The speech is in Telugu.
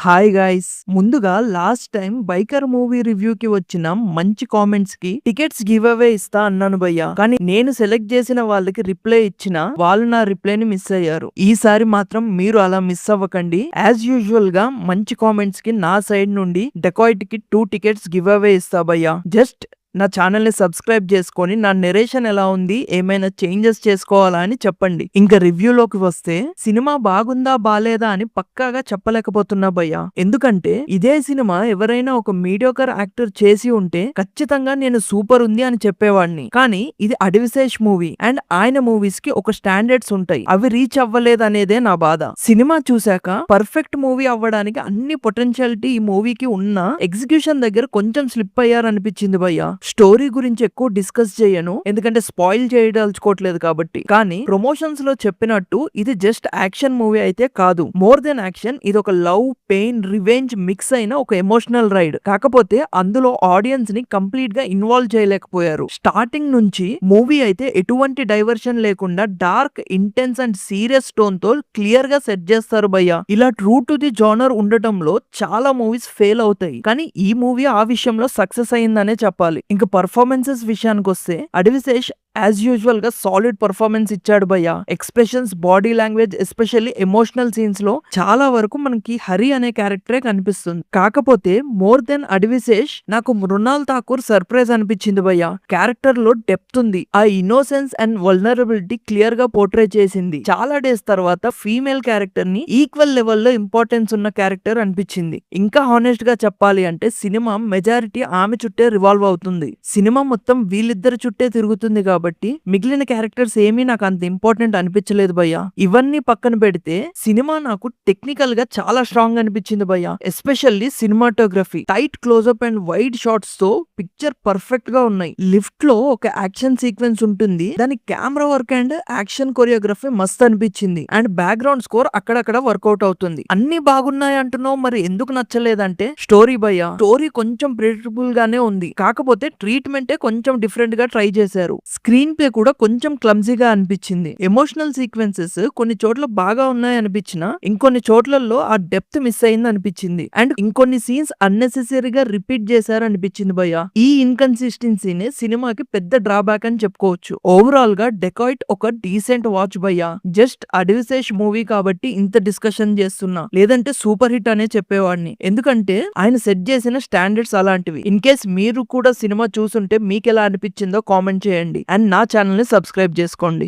హాయ్ గైస్, ముందుగా లాస్ట్ టైం బైకర్ మూవీ రివ్యూకి వచ్చిన మంచి కామెంట్స్ కి టికెట్స్ గివ్ అవే ఇస్తా అన్నాను భయ్యా. కానీ నేను సెలెక్ట్ చేసిన వాళ్ళకి రిప్లై ఇచ్చిన వాళ్ళు నా రిప్లై ని మిస్ అయ్యారు. ఈసారి మాత్రం మీరు అలా మిస్ అవ్వకండి. యాజ్ యూజువల్ గా మంచి కామెంట్స్ కి నా సైడ్ నుండి డెకాయిట్ కి 2 టికెట్స్ గివ్ అవే ఇస్తా భయ్యా. జస్ట్ నా ఛానల్ ని సబ్స్క్రైబ్ చేసుకొని నా నెరేషన్ ఎలా ఉంది, ఏమైనా చేంజెస్ చేసుకోవాలా అని చెప్పండి. ఇంకా రివ్యూలోకి వస్తే సినిమా బాగుందా బాలేదా అని పక్కాగా చెప్పలేకపోతున్నా భయ్యా. ఎందుకంటే ఇదే సినిమా ఎవరైనా ఒక మీడియోకర్ యాక్టర్ చేసి ఉంటే ఖచ్చితంగా నేను సూపర్ ఉంది అని చెప్పేవాడిని. కానీ ఇది అడివిశేష్ మూవీ అండ్ ఆయన మూవీస్ కి ఒక స్టాండర్డ్స్ ఉంటాయి, అవి రీచ్ అవ్వలేదనేదే నా బాధ. సినిమా చూశాక పర్ఫెక్ట్ మూవీ అవ్వడానికి అన్ని పొటెన్షియాలిటీ ఈ మూవీకి ఉన్నా ఎగ్జిక్యూషన్ దగ్గర కొంచెం స్లిప్ అయ్యారనిపించింది భయ్యా. స్టోరీ గురించి ఎక్కువ డిస్కస్ చేయను, ఎందుకంటే స్పాయిల్ చేయదలుచుకోవట్లేదు కాబట్టి. కానీ ప్రమోషన్స్ లో చెప్పినట్టు ఇది జస్ట్ యాక్షన్ మూవీ అయితే కాదు. మోర్ దెన్ యాక్షన్, ఇది ఒక లవ్, పెయిన్, రివెంజ్ మిక్స్ అయిన ఒక ఎమోషనల్ రైడ్. కాకపోతే అందులో ఆడియన్స్ ని కంప్లీట్ గా ఇన్వాల్వ్ చేయలేకపోయారు. స్టార్టింగ్ నుంచి మూవీ అయితే ఎటువంటి డైవర్షన్ లేకుండా dark, intense and serious tone తో క్లియర్ గా సెట్ చేస్తారు భయ్యా. ఇలా ట్రూ టు ది జోనర్ ఉండటంలో చాలా మూవీస్ ఫెయిల్ అవుతాయి, కానీ ఈ మూవీ ఆ విషయంలో సక్సెస్ అయిందనే చెప్పాలి. ఇంకా పర్ఫార్మెన్సెస్ విషయానికి వస్తే అడివిశేష్ యాజ్ యూజువల్ గా సాలిడ్ పర్ఫార్మెన్స్ ఇచ్చాడు భయ్యా. Expressions, body language, especially emotional scenes లో చాలా వరకు మనకి హరి అనే క్యారెక్టరే కనిపిస్తుంది. కాకపోతే మోర్ దెన్ అడివిశేష్ నాకు మృణాల్ ఠాకూర్ సర్ప్రైజ్ అనిపించింది భయ్యా. క్యారెక్టర్ లో డెప్త్ ఉంది, ఆ ఇన్నోసెన్స్ అండ్ వల్నరబిలిటీ క్లియర్ గా పోర్ట్రే చేసింది. చాలా డేస్ తర్వాత ఫీమేల్ క్యారెక్టర్ ని ఈక్వల్ లెవెల్లో ఇంపార్టెన్స్ ఉన్న క్యారెక్టర్ అనిపించింది. ఇంకా హానెస్ట్ గా చెప్పాలి అంటే సినిమా మెజారిటీ ఆమె చుట్టే రివాల్వ్ అవుతుంది. సినిమా మొత్తం వీళ్ళిద్దరు చుట్టే తిరుగుతుంది కాబట్టి మిగిలిన క్యారెక్టర్స్ ఏమీ నాకు అంత ఇంపార్టెంట్ అనిపించలేదు భయ్యా. ఇవన్నీ పక్కన పెడితే సినిమా నాకు టెక్నికల్ గా చాలా స్ట్రాంగ్ అనిపించింది భయ్యా. Especially cinematography, tight close up and wide shots తో పిక్చర్ పర్ఫెక్ట్ గా ఉన్నాయి. లిఫ్ట్ లో ఒక యాక్షన్ సీక్వెన్స్ ఉంటుంది, దాని camera work and action choreography మస్త్ అనిపించింది. అండ్ బ్యాక్గ్రౌండ్ స్కోర్ అక్కడక్కడ వర్కౌట్ అవుతుంది. అన్ని బాగున్నాయి అంటున్నావు, మరి ఎందుకు నచ్చలేదంటే స్టోరీ భయ్యా. స్టోరీ కొంచెం ప్రిడిక్టబుల్ గానే ఉంది, కాకపోతే ట్రీట్మెంటే కొంచెం డిఫరెంట్ గా ట్రై చేశారు. స్క్రీన్ ప్లే కూడా కొంచెం క్లమ్జీగా అనిపించింది. ఎమోషనల్ సీక్వెన్సెస్ కొన్ని చోట్ల బాగా ఉన్నాయి అనిపించినా ఇంకొన్ని చోట్లలో ఆ డెప్త్ మిస్ అయింది అనిపించింది. అండ్ ఇంకొన్ని సీన్స్ అన్నెసెసరీగా రిపీట్ చేశారు అనిపించింది భయ్యా. ఈ ఇన్కన్సిస్టెన్సీనే సినిమాకి పెద్ద డ్రాబ్యాక్ అని చెప్పుకోవచ్చు. ఓవరాల్ గా డెకాయిట్ ఒక డీసెంట్ వాచ్ భయ్యా. జస్ట్ అడివిశేష్ మూవీ కాబట్టి ఇంత డిస్కషన్ చేస్తున్నా, లేదంటే సూపర్ హిట్ అనే చెప్పేవాడిని. ఎందుకంటే ఆయన సెట్ చేసిన స్టాండర్డ్స్ అలాంటివి. ఇన్ కేస్ మీరు కూడా సినిమా చూసుంటే మీకు ఎలా అనిపించిందో కామెంట్ చేయండి. అండ్ నా ఛానల్ ని సబ్స్క్రైబ్ చేసుకోండి.